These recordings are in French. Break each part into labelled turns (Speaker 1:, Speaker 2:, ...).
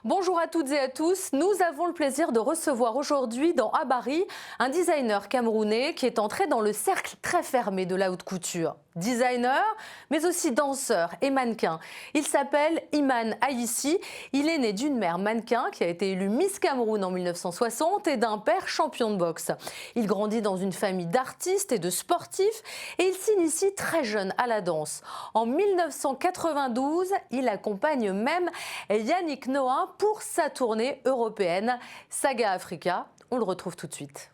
Speaker 1: Bonjour à toutes et à tous. Nous avons le plaisir de recevoir aujourd'hui dans Habari un designer camerounais qui est entré dans le cercle très fermé de la haute couture. Designer, mais aussi danseur et mannequin. Il s'appelle Iman Aïssi. Il est né d'une mère mannequin qui a été élue Miss Cameroun en 1960 et d'un père champion de boxe. Il grandit dans une famille d'artistes et de sportifs et il s'initie très jeune à la danse. En 1992, il accompagne même Yannick Noah pour sa tournée européenne Saga Africa. On le retrouve tout de suite.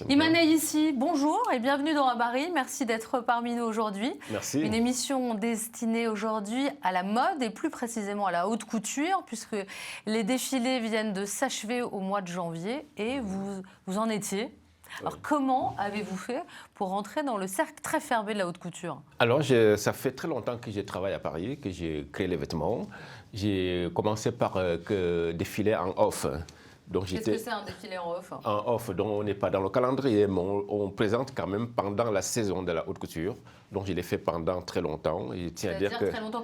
Speaker 1: Iman Aïssi, bonjour et bienvenue dans Habari. Merci d'être parmi nous aujourd'hui.
Speaker 2: Merci.
Speaker 1: Une émission destinée aujourd'hui à la mode et plus précisément à la haute couture, puisque les défilés viennent de s'achever au mois de janvier et vous en étiez. Alors comment avez-vous fait pour rentrer dans le cercle très fermé de la haute couture?
Speaker 2: Alors ça fait très longtemps que je travaille à Paris, que j'ai créé les vêtements. J'ai commencé par défiler en off.
Speaker 1: Qu'est-ce que c'est un défilé en off?
Speaker 2: En off, donc on n'est pas dans le calendrier, mais on présente quand même pendant la saison de la haute couture. Donc je l'ai fait pendant très longtemps. Et je tiens à dire que...
Speaker 1: très longtemps.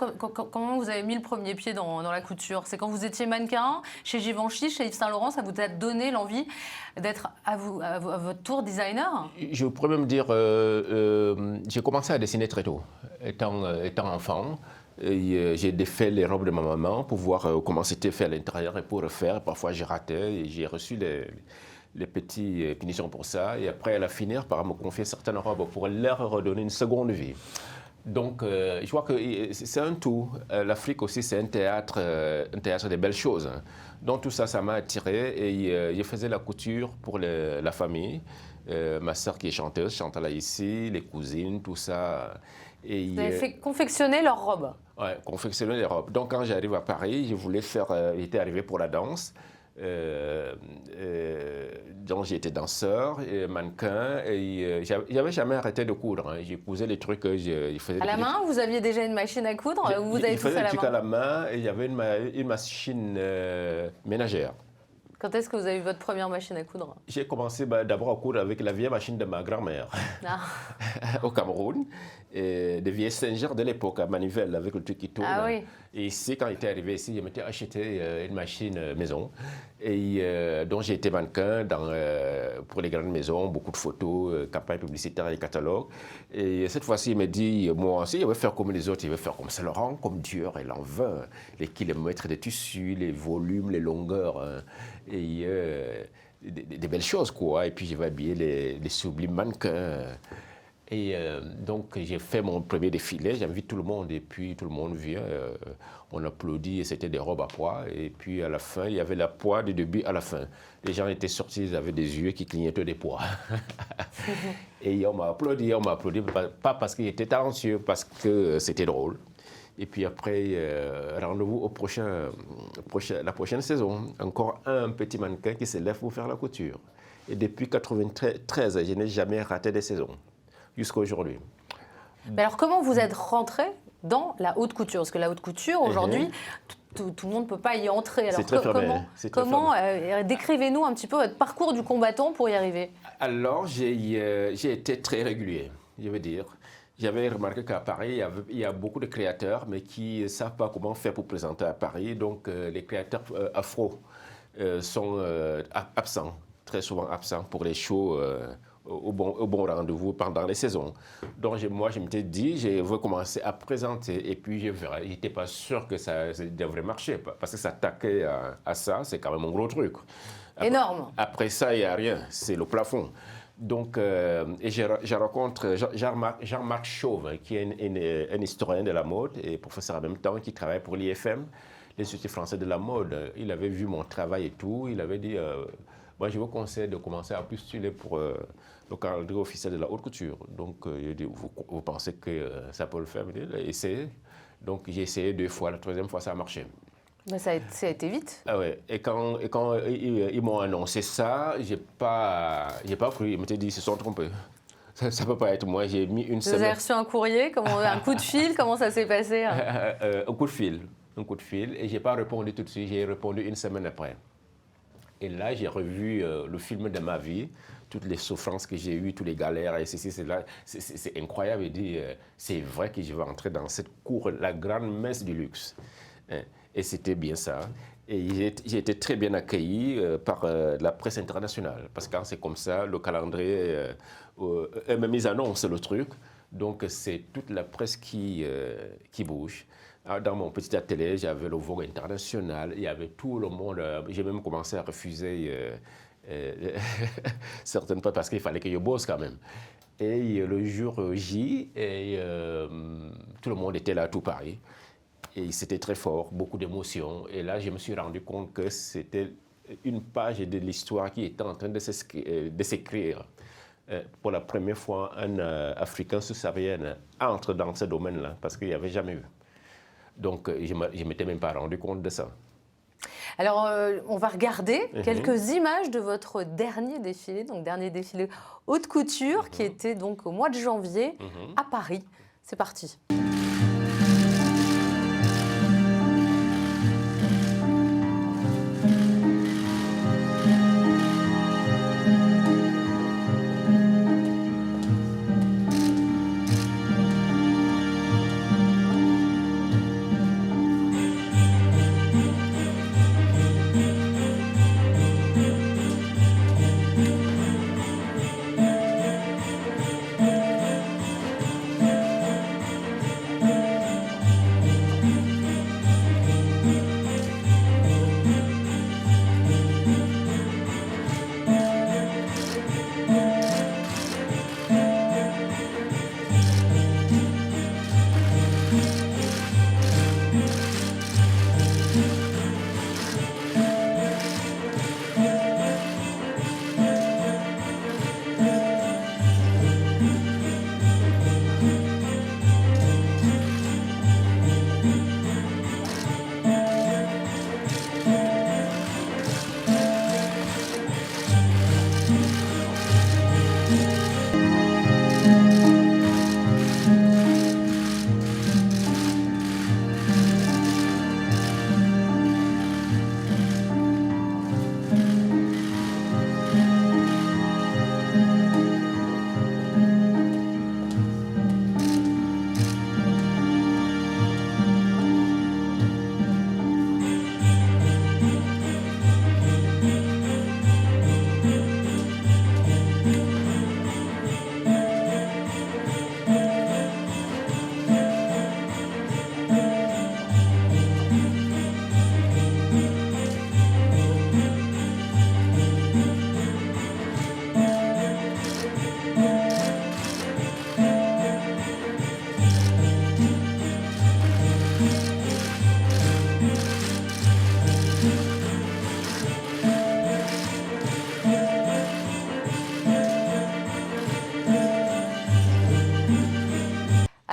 Speaker 1: Comment vous avez mis le premier pied dans la couture? C'est quand vous étiez mannequin chez Givenchy, chez Yves Saint Laurent, ça vous a donné l'envie d'être à votre tour designer?
Speaker 2: Je pourrais même dire, j'ai commencé à dessiner très tôt, étant enfant. J'ai défait les robes de ma maman pour voir comment c'était fait à l'intérieur et pour refaire. Parfois, j'ai raté et j'ai reçu les petites punitions pour ça. Et après, elle a fini par me confier certaines robes pour leur redonner une seconde vie. Donc, je vois que c'est un tout. L'Afrique aussi, c'est un théâtre des belles choses. Donc, tout ça, ça m'a attiré et je faisais la couture pour la famille. Ma sœur qui est chanteuse, Chantal ici, les cousines, tout ça. Et
Speaker 1: vous avez fait confectionner leurs robes?
Speaker 2: Oui, confectionner les robes. Donc, quand j'arrive à Paris, je voulais faire... j'étais arrivé pour la danse. Donc, j'étais danseur et mannequin. Et j'avais jamais arrêté de coudre. Hein. J'ai cousé les trucs que je faisais.
Speaker 1: À la main? Vous aviez déjà une machine à coudre? Vous avez tout fait
Speaker 2: à la main? Je faisais des trucs à la main et il y avait une machine ménagère.
Speaker 1: Quand est-ce que vous avez eu votre première machine à coudre?
Speaker 2: J'ai commencé d'abord à coudre avec la vieille machine de ma grand-mère au Cameroun. Des vieilles singères de l'époque à manivelle avec le truc qui tourne.
Speaker 1: Ah oui.
Speaker 2: Et ici, quand j'étais arrivé ici, je m'étais acheté une machine maison. Et donc j'ai été mannequin pour les grandes maisons, beaucoup de photos, campagnes publicitaires et catalogues. Et cette fois-ci, il m'a dit, moi aussi, je vais faire comme les autres, je vais faire comme Saint Laurent, comme Dior, et l'en veut. Les kilomètres de tissus, les volumes, les longueurs. Et des belles choses, quoi. Et puis je vais habiller les sublimes mannequins. Et donc j'ai fait mon premier défilé, j'invite tout le monde et puis tout le monde vient, on applaudit et c'était des robes à pois. Et puis à la fin, il y avait la pois du début à la fin. Les gens étaient sortis, ils avaient des yeux qui clignotaient des pois. Et on m'a applaudi, pas parce qu'il était talentueux, parce que c'était drôle. Et puis après, rendez-vous la prochaine saison. Encore un petit mannequin qui se lève pour faire la couture. Et depuis 1993, je n'ai jamais raté des saisons. Jusqu'à aujourd'hui.
Speaker 1: Mais alors, comment vous êtes rentré dans la haute couture? Parce que la haute couture, aujourd'hui, tout le monde ne peut pas y entrer. Alors, comment décrivez-nous un petit peu votre parcours du combattant pour y arriver?
Speaker 2: Alors, j'ai été très régulier, je veux dire. J'avais remarqué qu'à Paris, il y a beaucoup de créateurs, mais qui ne savent pas comment faire pour présenter à Paris. Donc, les créateurs afro sont absents, très souvent absents pour les shows au bon rendez-vous pendant les saisons. Donc moi, je m'étais dit, je veux commencer à présenter et puis je verrai. Je n'étais pas sûr que ça devrait marcher parce que s'attaquer à ça, c'est quand même un gros truc.
Speaker 1: Énorme.
Speaker 2: Après ça, il n'y a rien, c'est le plafond. Donc, et je rencontre Jean-Marc Chauve, qui est un historien de la mode et professeur en même temps, qui travaille pour l'IFM, l'Institut français de la mode. Il avait vu mon travail et tout, il avait dit... moi, je vous conseille de commencer à postuler pour le calendrier officiel de la haute couture. Donc, vous pensez que ça peut le faire? Essayez. Donc, j'ai essayé 2 fois. La 3e fois, ça a marché.
Speaker 1: Mais ça a été vite.
Speaker 2: Ah ouais. Et quand ils m'ont annoncé ça, j'ai pas cru. Ils m'étaient dit, ils se sont trompés. Ça ne peut pas être moi. J'ai mis une semaine.
Speaker 1: Vous avez reçu un courrier, un coup de fil? Comment ça s'est passé?
Speaker 2: Un coup de fil. Et je n'ai pas répondu tout de suite. J'ai répondu une semaine après. Et là, j'ai revu le film de ma vie, toutes les souffrances que j'ai eues, toutes les galères, et ceci, c'est là. C'est incroyable. Et dit, c'est vrai que je vais entrer dans cette cour, la grande messe du luxe. Hein. Et c'était bien ça. Et j'ai été très bien accueilli par la presse internationale. Parce que quand c'est comme ça, le calendrier, même ils annoncent le truc. Donc c'est toute la presse qui bouge. Alors, dans mon petit atelier, j'avais le Vogue international, il y avait tout le monde. J'ai même commencé à refuser certaines fois parce qu'il fallait que je bosse quand même. Et le jour J, tout le monde était là, tout Paris. Et c'était très fort, beaucoup d'émotions. Et là, je me suis rendu compte que c'était une page de l'histoire qui était en train de s'écrire. Pour la première fois, un Africain sous-saharien entre dans ce domaine-là, parce qu'il n'y avait jamais eu. Donc, je ne m'étais même pas rendu compte de ça.
Speaker 1: Alors, on va regarder quelques images de votre dernier défilé, donc dernier défilé haute couture, qui était donc au mois de janvier à Paris. C'est parti.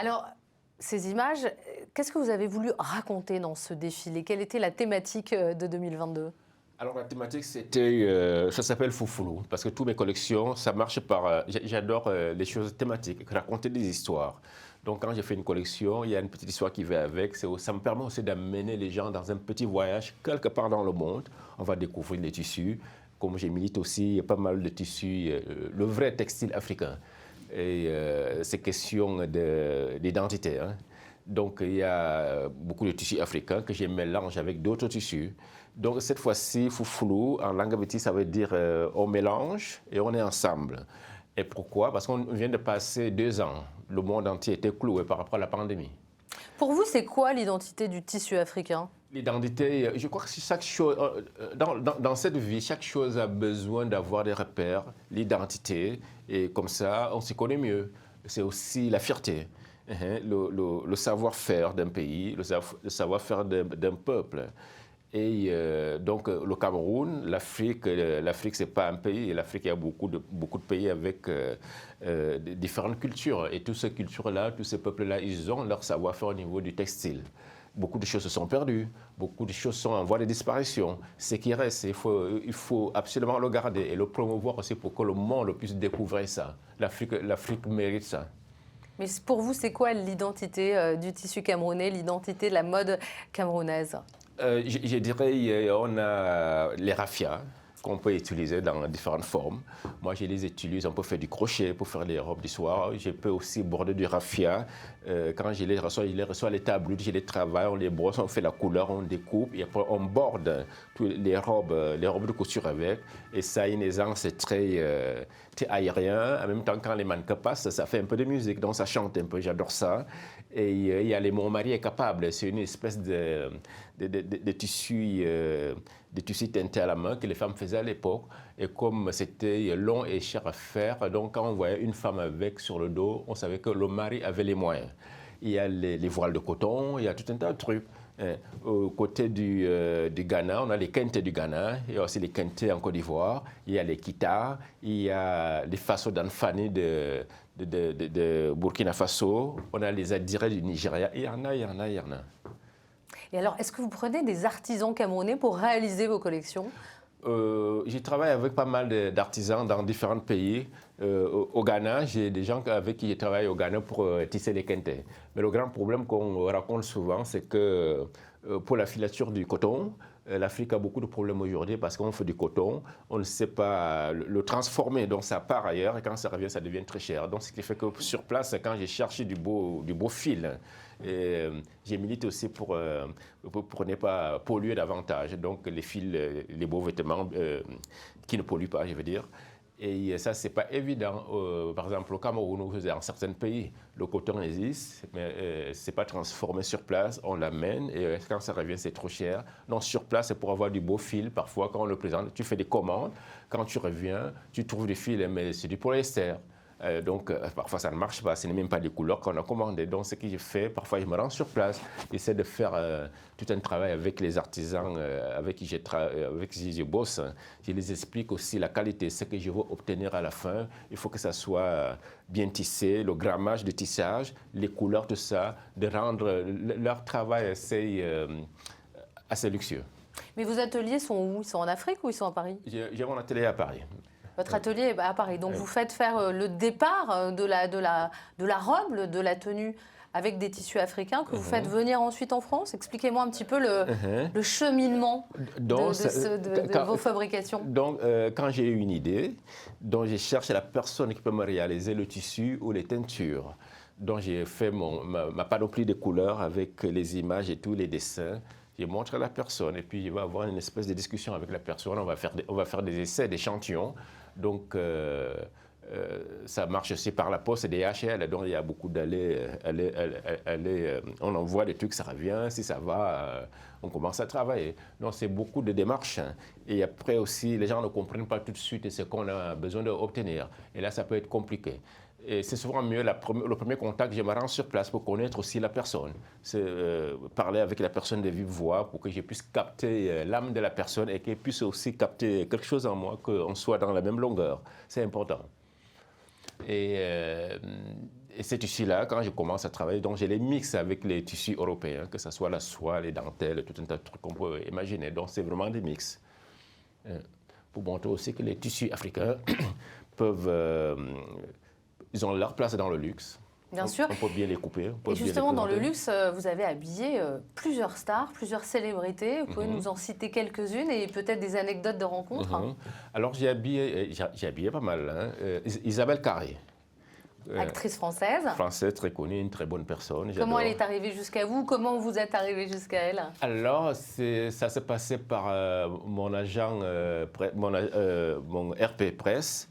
Speaker 1: Alors, ces images, qu'est-ce que vous avez voulu raconter dans ce défilé? Quelle était la thématique de 2022?
Speaker 2: Alors la thématique, ça s'appelle Foufoulou, parce que toutes mes collections, ça marche par... j'adore les choses thématiques, raconter des histoires. Donc quand j'ai fait une collection, il y a une petite histoire qui va avec. Ça me permet aussi d'amener les gens dans un petit voyage quelque part dans le monde. On va découvrir les tissus. Comme je milite aussi, il y a pas mal de tissus, le vrai textile africain. Et c'est question d'identité. Hein. Donc il y a beaucoup de tissus africains que je mélange avec d'autres tissus. Donc cette fois-ci, Foufoulou, en langue béti, ça veut dire on mélange et on est ensemble. Et pourquoi? Parce qu'on vient de passer 2 ans. Le monde entier était cloué par rapport à la pandémie.
Speaker 1: Pour vous, c'est quoi l'identité du tissu africain?
Speaker 2: L'identité, je crois que chaque chose, dans cette vie, chaque chose a besoin d'avoir des repères, l'identité, et comme ça, on s'y connaît mieux. C'est aussi la fierté, le savoir-faire d'un pays, le savoir-faire d'un peuple. Et donc, le Cameroun, l'Afrique, ce n'est pas un pays. L'Afrique, il y a beaucoup de pays avec différentes cultures. Et toutes ces cultures-là, tous ces peuples-là, ils ont leur savoir-faire au niveau du textile. Beaucoup de choses se sont perdues, beaucoup de choses sont en voie de disparition. Ce qui reste, il faut absolument le garder et le promouvoir aussi pour que le monde puisse découvrir ça. L'Afrique mérite ça.
Speaker 1: Mais pour vous, c'est quoi l'identité du tissu camerounais, l'identité de la mode camerounaise?
Speaker 2: Je dirais, on a les raffias. qu'on peut utiliser dans différentes formes. Moi, je les utilise, on peut faire du crochet pour faire les robes du soir. Je peux aussi border du raffia. Quand je les reçois à l'état brut, je les travaille, on les brosse, on fait la couleur, on découpe et après on borde toutes les robes de couture avec. Et ça a une aisance très aérien. En même temps, quand les mannequins passent, ça fait un peu de musique, donc ça chante un peu, j'adore ça. Et il y a mon mari est capable, c'est une espèce de tissu teinté à la main que les femmes faisaient à l'époque. Et comme c'était long et cher à faire, donc quand on voyait une femme avec sur le dos, on savait que le mari avait les moyens. Il y a les voiles de coton, il y a tout un tas de trucs. Au côté du Ghana, on a les kente du Ghana, il y a aussi les kente en Côte d'Ivoire, il y a les kita, il y a les faso d'Anfani de Burkina Faso, on a les adirets du Nigeria, il y en a.
Speaker 1: Et alors, est-ce que vous prenez des artisans camerounais pour réaliser vos collections ?
Speaker 2: Je travaille avec pas mal d'artisans dans différents pays. Au Ghana, j'ai des gens avec qui je travaille au Ghana pour tisser les kente. Mais le grand problème qu'on raconte souvent, c'est que pour la filature du coton, l'Afrique a beaucoup de problèmes aujourd'hui parce qu'on fait du coton, on ne sait pas le transformer, donc ça part ailleurs et quand ça revient, ça devient très cher. Donc ce qui fait que sur place, quand j'ai cherché du beau fil, j'ai milité aussi pour ne pas polluer davantage. Donc les fils, les beaux vêtements qui ne polluent pas, je veux dire. Et ça, c'est pas évident. Par exemple, au Cameroun, ou dans certains pays, le coton existe, mais c'est pas transformé sur place. On l'amène et quand ça revient, c'est trop cher. Donc sur place, c'est pour avoir du beau fil. Parfois, quand on le présente, tu fais des commandes. Quand tu reviens, tu trouves des fils, mais c'est du polyester. Donc, parfois, ça ne marche pas. Ce n'est même pas des couleurs qu'on a commandées. Donc, ce que je fais, parfois, je me rends sur place. J'essaie de faire tout un travail avec les artisans avec qui je bosse. Je les explique aussi la qualité, ce que je veux obtenir à la fin. Il faut que ça soit bien tissé, le grammage de tissage, les couleurs, tout ça, de rendre leur travail assez luxueux.
Speaker 1: Mais vos ateliers sont où? Ils sont en Afrique ou ils sont à Paris?
Speaker 2: J'ai mon atelier à Paris.
Speaker 1: Votre atelier est à Paris. Donc, vous faites faire le départ de la robe, de la tenue, avec des tissus africains que vous faites venir ensuite en France. Expliquez-moi un petit peu le cheminement de vos fabrications.
Speaker 2: Donc, quand j'ai eu une idée, donc je cherche la personne qui peut me réaliser le tissu ou les teintures. Donc, j'ai fait ma panoplie de couleurs avec les images et tous les dessins. Je montre à la personne et puis je vais avoir une espèce de discussion avec la personne. On va faire des essais, des échantillons. Donc, ça marche aussi par la poste et DHL. Donc, il y a beaucoup d'allées. On envoie des trucs, ça revient. Si ça va, on commence à travailler. Donc, c'est beaucoup de démarches. Et après aussi, les gens ne comprennent pas tout de suite ce qu'on a besoin d'obtenir. Et là, ça peut être compliqué. Et c'est souvent mieux, le premier contact, je me rends sur place pour connaître aussi la personne. C'est parler avec la personne de vive voix pour que je puisse capter l'âme de la personne et qu'elle puisse aussi capter quelque chose en moi, qu'on soit dans la même longueur. C'est important. Et ces tissus-là, quand je commence à travailler, donc je les mixe avec les tissus européens, que ce soit la soie, les dentelles, tout un tas de trucs qu'on peut imaginer. Donc c'est vraiment des mix. Pour montrer aussi que les tissus africains peuvent... ils ont leur place dans le luxe.
Speaker 1: Bien sûr.
Speaker 2: On peut bien les couper.
Speaker 1: Et justement, dans le luxe, vous avez habillé plusieurs stars, plusieurs célébrités. Vous pouvez nous en citer quelques-unes et peut-être des anecdotes de rencontres.
Speaker 2: Alors, j'ai habillé pas mal. Hein. Isabelle Carré.
Speaker 1: Actrice française.
Speaker 2: Française, très connue, une très bonne personne.
Speaker 1: Comment elle est arrivée jusqu'à vous? Comment vous êtes arrivé jusqu'à elle?
Speaker 2: Alors, ça s'est passé par mon agent, mon RP Presse.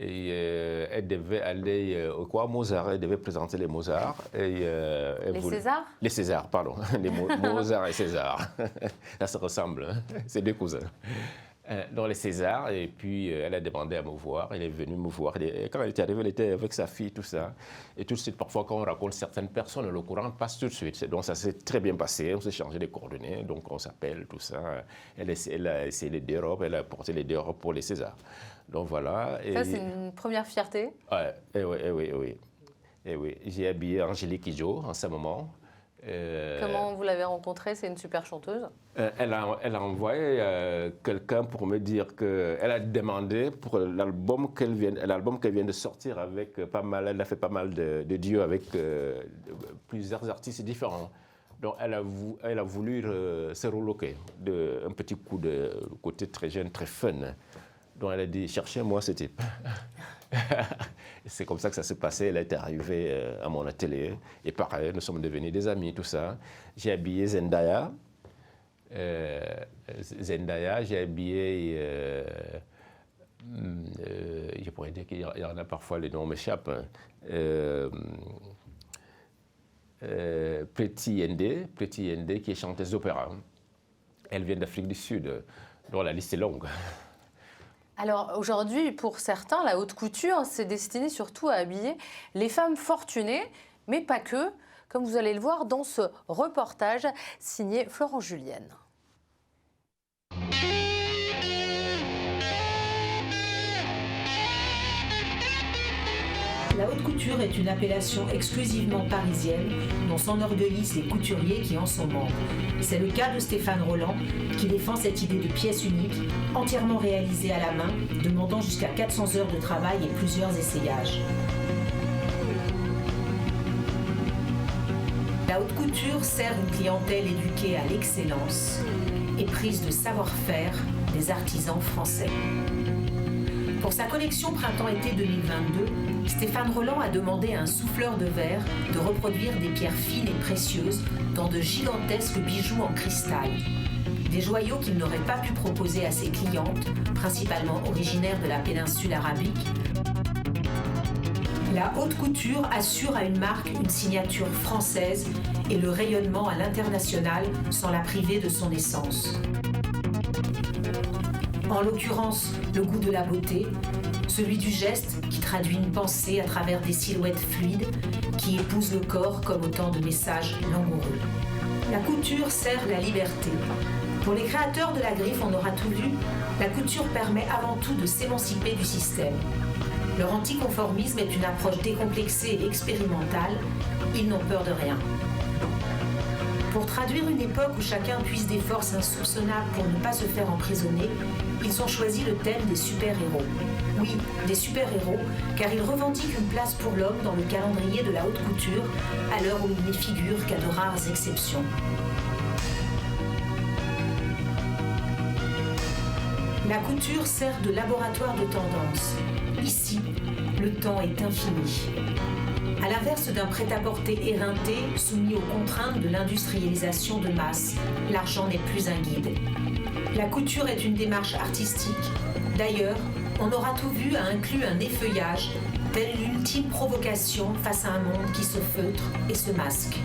Speaker 2: Et elle devait aller au Mozart, elle devait présenter les Mozart.
Speaker 1: Les Césars?
Speaker 2: Les Césars, pardon. Les Mozart et César. Ça se ressemble, hein? C'est deux cousins. Dans les Césars, et puis elle a demandé à me voir, elle est venue me voir. Et quand elle était arrivée, elle était avec sa fille, tout ça. Et tout de suite, parfois, quand on raconte certaines personnes, le courant passe tout de suite. Donc ça s'est très bien passé, on s'est changé des coordonnées, donc on s'appelle, tout ça. Elle a essayé les deux robes, elle a porté les deux robes pour les Césars. Donc voilà.
Speaker 1: Ça, c'est une première fierté.
Speaker 2: Oui. J'ai habillé Angélique Kidjo en ce moment.
Speaker 1: Comment vous l'avez rencontrée? C'est une super chanteuse.
Speaker 2: Elle a envoyé quelqu'un pour me dire qu'elle a demandé pour l'album qu'elle vient de sortir avec pas mal, elle a fait pas mal de duos avec plusieurs artistes différents. Donc elle a voulu se reloquer un petit coup de côté très jeune, très fun. Donc elle a dit, cherchez-moi ce type. C'est comme ça que ça s'est passé. Elle est arrivée à mon atelier. Et pareil, nous sommes devenus des amis, tout ça. J'ai habillé Zendaya. J'ai habillé... je pourrais dire qu'il y en a parfois, les noms m'échappent. Pretty Yende, qui est chanteuse d'opéra. Elle vient d'Afrique du Sud, donc la liste est longue.
Speaker 1: Alors aujourd'hui, pour certains, la haute couture, c'est destiné surtout à habiller les femmes fortunées, mais pas que, comme vous allez le voir dans ce reportage signé Florent Julienne.
Speaker 3: La haute couture est une appellation exclusivement parisienne dont s'enorgueillissent les couturiers qui en sont membres. C'est le cas de Stéphane Roland qui défend cette idée de pièce unique, entièrement réalisée à la main, demandant jusqu'à 400 heures de travail et plusieurs essayages. La haute couture sert une clientèle éduquée à l'excellence et prise de savoir-faire des artisans français. Pour sa collection Printemps-été 2022, Stéphane Roland a demandé à un souffleur de verre de reproduire des pierres fines et précieuses dans de gigantesques bijoux en cristal. Des joyaux qu'il n'aurait pas pu proposer à ses clientes, principalement originaires de la péninsule arabique. La haute couture assure à une marque une signature française et le rayonnement à l'international sans la priver de son essence. En l'occurrence, le goût de la beauté, celui du geste qui traduit une pensée à travers des silhouettes fluides qui épousent le corps comme autant de messages langoureux. La couture sert la liberté. Pour les créateurs de la griffe, on aura tout vu, la couture permet avant tout de s'émanciper du système. Leur anticonformisme est une approche décomplexée et expérimentale, ils n'ont peur de rien. Pour traduire une époque où chacun puise des forces insoupçonnables pour ne pas se faire emprisonner, ils ont choisi le thème des super-héros. Oui, des super-héros, car ils revendiquent une place pour l'homme dans le calendrier de la haute couture, à l'heure où il ne figure qu'à de rares exceptions. La couture sert de laboratoire de tendance. Ici, le temps est infini. À l'inverse d'un prêt-à-porter éreinté, soumis aux contraintes de l'industrialisation de masse, l'argent n'est plus un guide. La couture est une démarche artistique. D'ailleurs, On aura tout vu a inclus un effeuillage, telle l'ultime provocation face à un monde qui se feutre et se masque.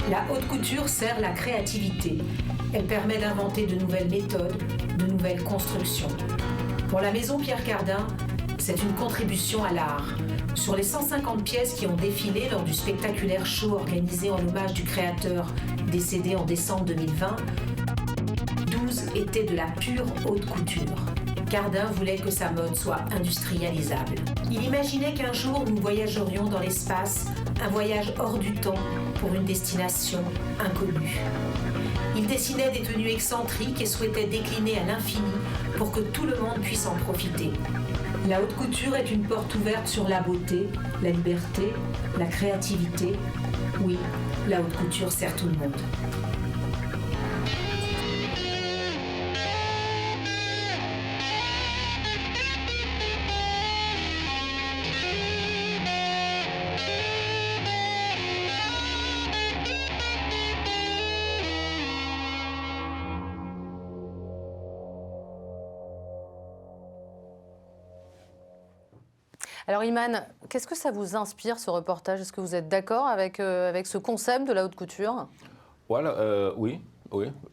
Speaker 3: La haute couture sert la créativité. Elle permet d'inventer de nouvelles méthodes, de nouvelles constructions. Pour la maison Pierre Cardin, c'est une contribution à l'art. Sur les 150 pièces qui ont défilé lors du spectaculaire show organisé en hommage du créateur décédé en décembre 2020, 12 étaient de la pure haute couture. Cardin voulait que sa mode soit industrialisable. Il imaginait qu'un jour nous voyagerions dans l'espace, un voyage hors du temps pour une destination inconnue. Il dessinait des tenues excentriques et souhaitait décliner à l'infini pour que tout le monde puisse en profiter. La haute couture est une porte ouverte sur la beauté, la liberté, la créativité. Oui, la haute couture sert tout le monde.
Speaker 1: Alors Iman, qu'est-ce que ça vous inspire ce reportage? Est-ce que vous êtes d'accord avec ce concept de la haute couture?
Speaker 2: Voilà, oui.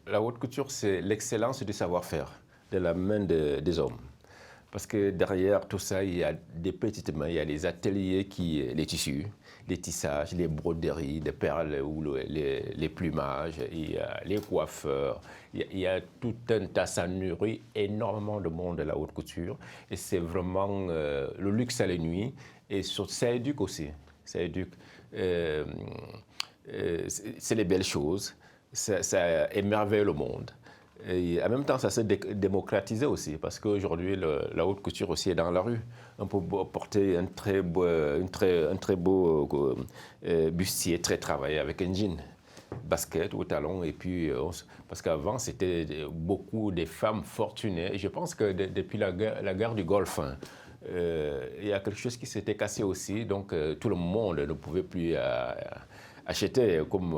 Speaker 2: La haute couture, c'est l'excellence du savoir-faire de la main des hommes. Parce que derrière tout ça, il y a des petites mains, il y a les ateliers, les tissus, les tissages, les broderies, les perles ou les plumages, il y a les coiffeurs, il y a tout un tas, ça nourrit énormément de monde de la haute couture. Et c'est vraiment le luxe à la nuit. Et ça éduque aussi. Ça éduque. C'est les belles choses. ça émerveille le monde. Et en même temps, ça s'est démocratisé aussi, parce qu'aujourd'hui, la haute couture aussi est dans la rue. On peut porter un très beau bustier très travaillé avec un jean, basket ou talon. Et puis, parce qu'avant, c'était beaucoup des femmes fortunées. Et je pense que depuis la guerre du Golfe, hein, il y a quelque chose qui s'était cassé aussi. Donc, tout le monde ne pouvait plus acheter comme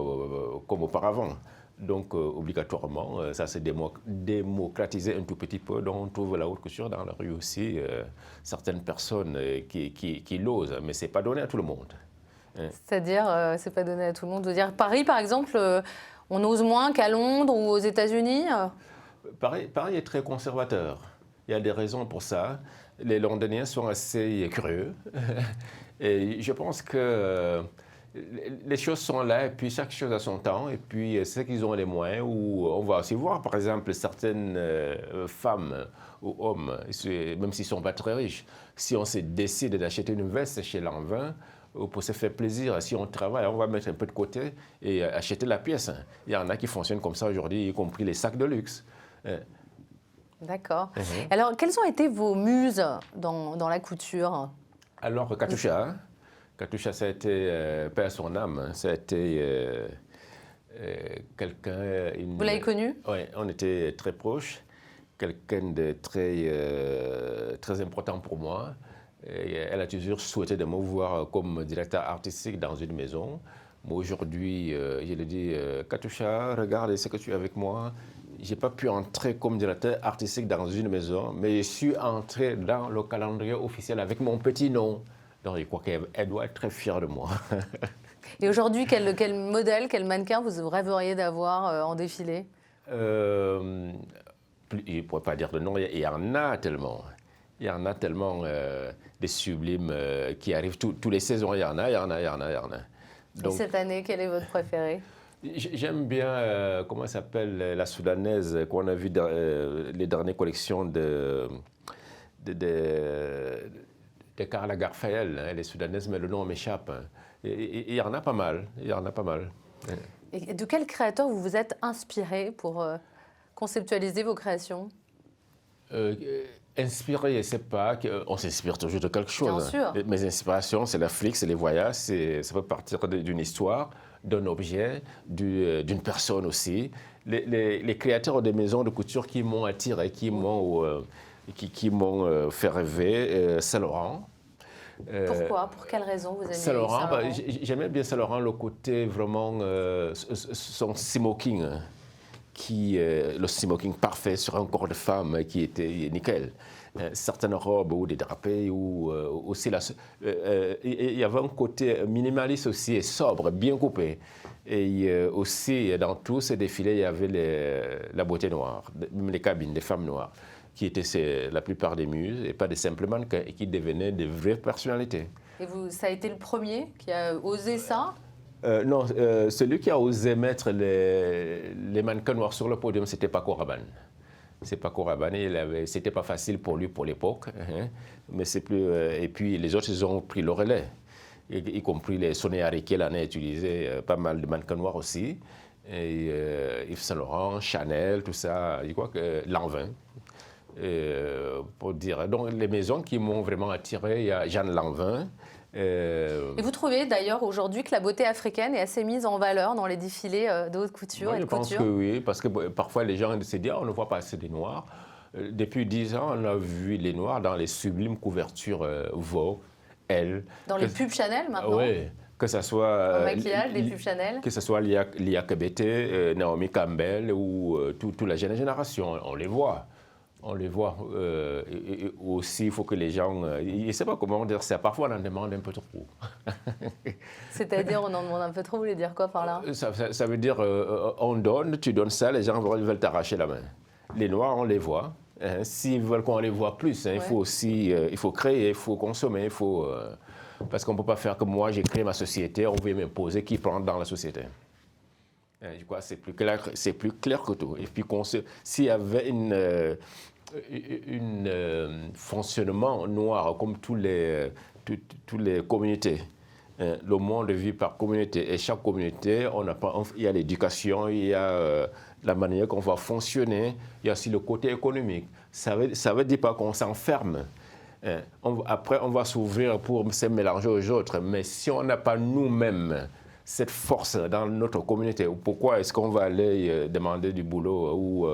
Speaker 2: auparavant. Donc, obligatoirement, ça s'est démocratisé un tout petit peu. Donc, on trouve la haute couture dans la rue aussi. Certaines personnes qui l'osent, mais ce n'est pas donné à tout le monde.
Speaker 1: C'est-à-dire, c'est pas donné à tout le monde. Vous dire Paris, par exemple, on ose moins qu'à Londres ou aux États-Unis
Speaker 2: Paris est très conservateur. Il y a des raisons pour ça. Les Londoniens sont assez curieux. Et je pense que les choses sont là, et puis chaque chose a son temps, et puis c'est qu'ils ont les moyens, où on va aussi voir, par exemple, certaines femmes ou hommes, même s'ils ne sont pas très riches, si on se décide d'acheter une veste chez Lanvin, pour se faire plaisir, si on travaille, on va mettre un peu de côté et acheter la pièce. Il y en a qui fonctionnent comme ça aujourd'hui, y compris les sacs de luxe.
Speaker 1: D'accord. Alors, quelles ont été vos muses dans la couture?
Speaker 2: Alors, Katusha, ça a été, paix à son âme, ça a été quelqu'un...
Speaker 1: Vous l'avez connue?
Speaker 2: Oui, on était très proches, quelqu'un de très important pour moi. Et elle a toujours souhaité de me voir comme directeur artistique dans une maison. Moi, aujourd'hui, je lui dis, Katusha, regarde ce que tu es avec moi. Je n'ai pas pu entrer comme directeur artistique dans une maison, mais je suis entré dans le calendrier officiel avec mon petit nom. Donc, je crois qu'elle doit être très fière de moi.
Speaker 1: Et aujourd'hui, quel modèle, quel mannequin vous rêveriez d'avoir en défilé?
Speaker 2: Je ne pourrais pas dire de nom, il y en a tellement. Il y en a tellement des sublimes qui arrivent tous les saisons. Il y en a.
Speaker 1: Donc, et cette année, quel est votre préféré?
Speaker 2: J'aime bien, comment elle s'appelle, la soudanaise qu'on a vu dans les dernières collections de Karl Lagerfeld. Elle est soudanaise, mais le nom m'échappe. Il y en a pas mal.
Speaker 1: Et de quel créateur vous vous êtes inspiré pour conceptualiser vos créations?
Speaker 2: Inspiré, je ne sais pas, on s'inspire toujours de quelque chose.
Speaker 1: Bien sûr.
Speaker 2: Mes inspirations, c'est l'Afrique, c'est les voyages, ça peut partir d'une histoire, d'un objet, d'une personne aussi. Les créateurs des maisons de couture qui m'ont attiré, qui m'ont fait rêver, Saint-Laurent.
Speaker 1: Pourquoi? Pour quelle raison vous aimez
Speaker 2: Saint-Laurent? J'aimais bien Saint-Laurent, le côté vraiment, son smoking. Le smoking parfait sur un corps de femme qui était nickel. Certaines robes ou des drapés, ou aussi il y avait un côté minimaliste aussi et sobre, bien coupé. Et aussi, dans tous ces défilés, il y avait la beauté noire, même les cabines des femmes noires, qui étaient la plupart des muses, et pas des simples mannequins, et qui devenaient des vraies personnalités.
Speaker 1: Et ça a été le premier qui a osé ça?
Speaker 2: Non, celui qui a osé mettre les mannequins noirs sur le podium, c'était Paco Rabanne. C'est Paco Rabanne, c'était pas facile pour lui pour l'époque, hein, mais c'est plus. Et puis les autres, ils ont pris le relais, y compris les Soné Ariké, l'année utilisé pas mal de mannequins noirs aussi, et Yves Saint Laurent, Chanel, tout ça. Je crois que Lanvin. Pour dire. Donc les maisons qui m'ont vraiment attiré, il y a Jeanne Lanvin.
Speaker 1: Et vous trouvez d'ailleurs aujourd'hui que la beauté africaine est assez mise en valeur dans les défilés de haute couture et de couture?
Speaker 2: Je pense que oui, parce que parfois les gens se disent on ne voit pas assez des Noirs. Depuis 10 ans, on a vu les Noirs dans les sublimes couvertures Vogue, Elle.
Speaker 1: Dans les pubs Chanel maintenant?
Speaker 2: Oui, que ce soit...
Speaker 1: Le maquillage, les pubs Chanel? Que
Speaker 2: ce soit Lia Kebete, Naomi Campbell ou toute la jeune génération, on les voit. On les voit. Et aussi, il faut que les gens... je ne sais pas comment dire ça. Parfois, on en demande un peu trop.
Speaker 1: C'est-à-dire, on en demande un peu trop, vous voulez dire quoi par là?
Speaker 2: Ça veut dire, on donne, tu donnes ça, les gens veulent t'arracher la main. Les Noirs, on les voit. Hein, s'ils veulent qu'on les voit plus, hein, il faut aussi... il faut créer, il faut consommer, il faut... parce qu'on ne peut pas faire comme moi, j'ai créé ma société, on veut m'imposer qui prend dans la société. Je crois que c'est plus clair que tout. Et puis, s'il y avait un fonctionnement noir comme toutes les communautés, Le monde vit par communauté et chaque communauté, il y a l'éducation, il y a la manière qu'on va fonctionner, il y a aussi le côté économique. Ça veut dire pas qu'on s'enferme. Après, on va s'ouvrir pour se mélanger aux autres, mais si on n'a pas nous-mêmes cette force dans notre communauté, pourquoi est-ce qu'on va aller demander du boulot ou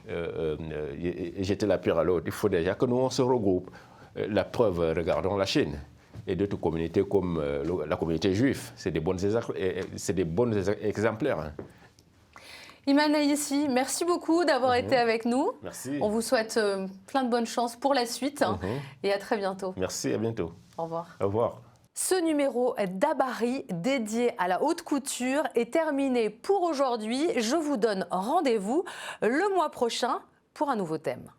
Speaker 2: jeter la pierre à l'autre? Il faut déjà que nous, on se regroupe. La preuve, regardons la Chine et d'autres communautés comme la communauté juive. C'est des bons exemplaires.
Speaker 1: Imane Aïssi, merci beaucoup d'avoir été avec nous.
Speaker 2: Merci.
Speaker 1: On vous souhaite plein de bonnes chances pour la suite et à très bientôt.
Speaker 2: Merci, à bientôt.
Speaker 1: Au revoir.
Speaker 2: Au revoir.
Speaker 1: Ce numéro d'Habari dédié à la haute couture est terminé pour aujourd'hui. Je vous donne rendez-vous le mois prochain pour un nouveau thème.